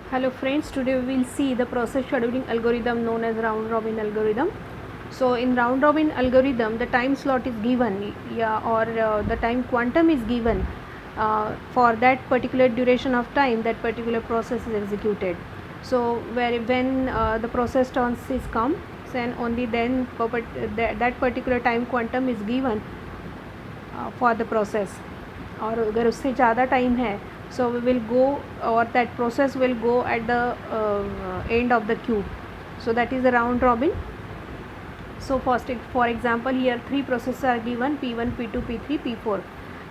Hello friends, today we will see the process scheduling algorithm known as round robin algorithm. So in round robin algorithm the time slot is given, or the time quantum is given for that particular duration of time that particular process is executed. So when the process turns is come, then only then that particular time quantum is given for the process. और अगर उससे ज़्यादा time है so we will go, or that process will go at the end of the queue. So that is the round robin. So first, for example, here three processes are given: P1, P2, P3, P4.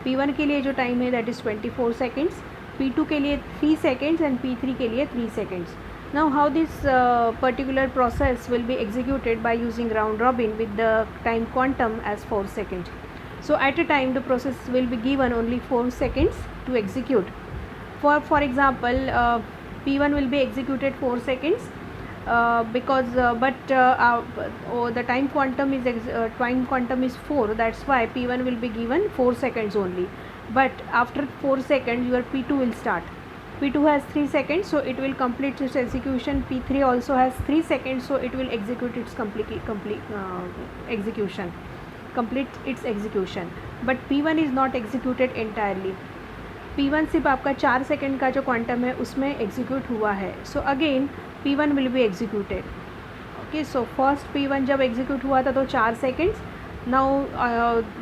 P1 के लिए जो time है that is 24 seconds, P2 के लिए 3 seconds and P3 के लिए 3 seconds. Now how this particular process will be executed by using round robin with the time quantum as 4 seconds. So at a time the process will be given only 4 seconds to execute. For example, P1 will be executed 4 seconds because the time quantum is 4, that's why P1 will be given 4 seconds only. But after 4 seconds your P2 will start. P2 has 3 seconds, so it will complete its execution. P3 also has 3 seconds, so it will execute its complete its execution. But P1 is not executed entirely. P1 सिर्फ आपका 4 second का जो quantum है उसमें execute हुआ है. So again P1 will be executed. Okay, so first P1 जब execute हुआ था तो 4 seconds. Now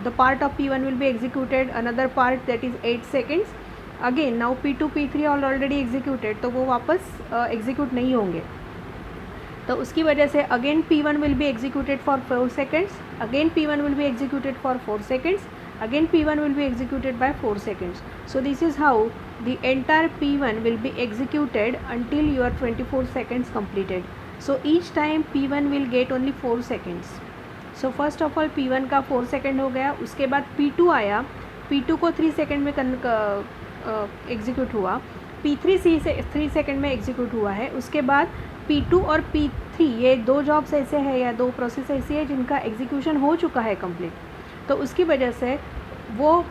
the part of P1 will be executed, another part that is 8 seconds. Again now P2 P3 already executed, तो वो वापस execute नहीं होंगे. तो उसकी वजह से again P1 will be executed for 4 seconds, again P1 will be executed for 4 seconds, again P1 will be executed by 4 seconds. So this is how the entire P1 will be executed until your 24 seconds completed. So each time P1 will get only 4 seconds. So first of all P1 का 4 second हो गया. उसके बाद P2 आया, P2 को 3 second में execute हुआ, P3 3 second में एग्जीक्यूट हुआ है. उसके बाद P2 और P3 ये दो जॉब्स ऐसे हैं या दो प्रोसेस ऐसी है जिनका एग्जीक्यूशन हो चुका है कंप्लीट, तो उसकी वजह से वो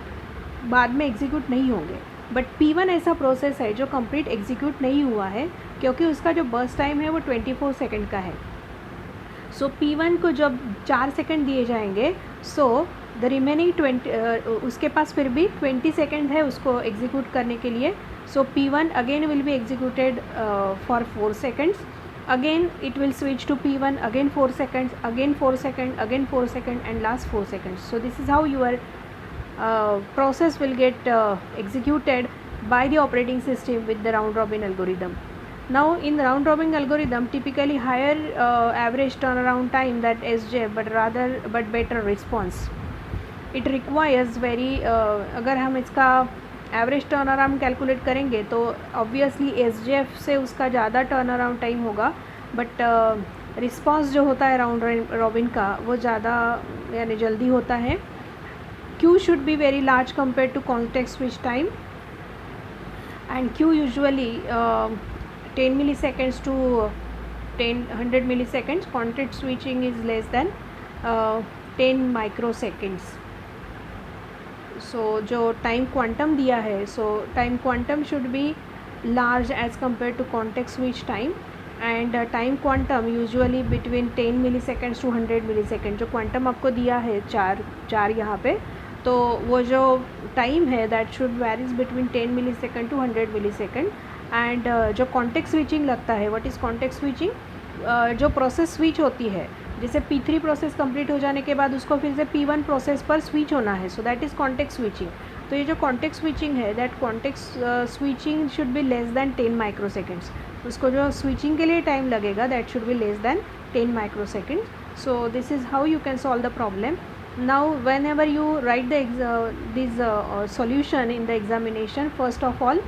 बाद में एग्जीक्यूट नहीं होंगे. बट P1 ऐसा प्रोसेस है जो कंप्लीट एग्जीक्यूट नहीं हुआ है क्योंकि उसका जो बर्स्ट टाइम है वो 24 सेकेंड का है. सो P1 को जब 4 सेकेंड दिए जाएंगे, सो द रिमेनिंग 20 उसके पास फिर भी 20 सेकेंड है उसको एग्जीक्यूट करने के लिए. सो P1 again will be executed for 4 seconds. Again it will switch to P1, again 4 seconds, again 4 seconds, again 4 seconds, and last 4 seconds. So this is how your process will get executed by the operating system with the round robin algorithm. Now in the round robin algorithm, typically higher average turnaround time that SJ, but better response. It requires very अगर हम इसका average turn around calculate करेंगे तो obviously SJF से उसका ज़्यादा turn around time होगा, but response जो होता है राउंड रॉबिन का वो ज़्यादा यानी जल्दी होता है. Q should be very large compared to context switch time, and Q usually 10 milliseconds to 100 milliseconds. Context switching is less than 10 microseconds. सो जो टाइम क्वांटम दिया है, so time quantum should be large as compare to context switch time, and time quantum usually between 10 milliseconds to 100 milliseconds. जो quantum आपको दिया है चार यहाँ पे, तो वो जो टाइम है that should varies between 10 millisecond to 100 millisecond. And जो कॉन्टेक्स्ट स्विचिंग लगता है, व्हाट इज़ कॉन्टेक्स्ट स्विचिंग, जो प्रोसेस स्विच होती है, जैसे P3 प्रोसेस कंप्लीट हो जाने के बाद उसको फिर से P1 प्रोसेस पर स्विच होना है, so that is context switching. तो ये जो कॉन्टेक्स्ट स्विचिंग है, that context switching should be less than 10 microseconds. उसको जो स्विचिंग के लिए टाइम लगेगा that should be less than 10 microseconds. So this is how you can solve the problem. Now whenever you write this solution in the examination, first of all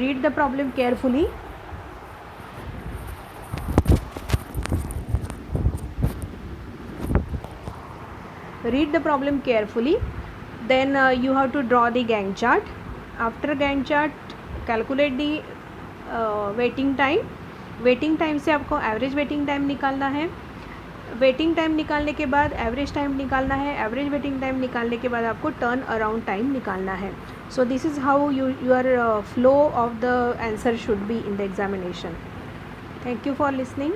read the problem carefully. Read the problem carefully, then you have to draw the Gantt chart. After Gantt chart, calculate the waiting time. Waiting time से आपको average waiting time निकालना है. Waiting time निकालने के बाद average time निकालना है. Average waiting time निकालने के बाद आपको टर्न अराउंड टाइम निकालना है. So this is how your flow of the answer should be in the examination. Thank you for listening.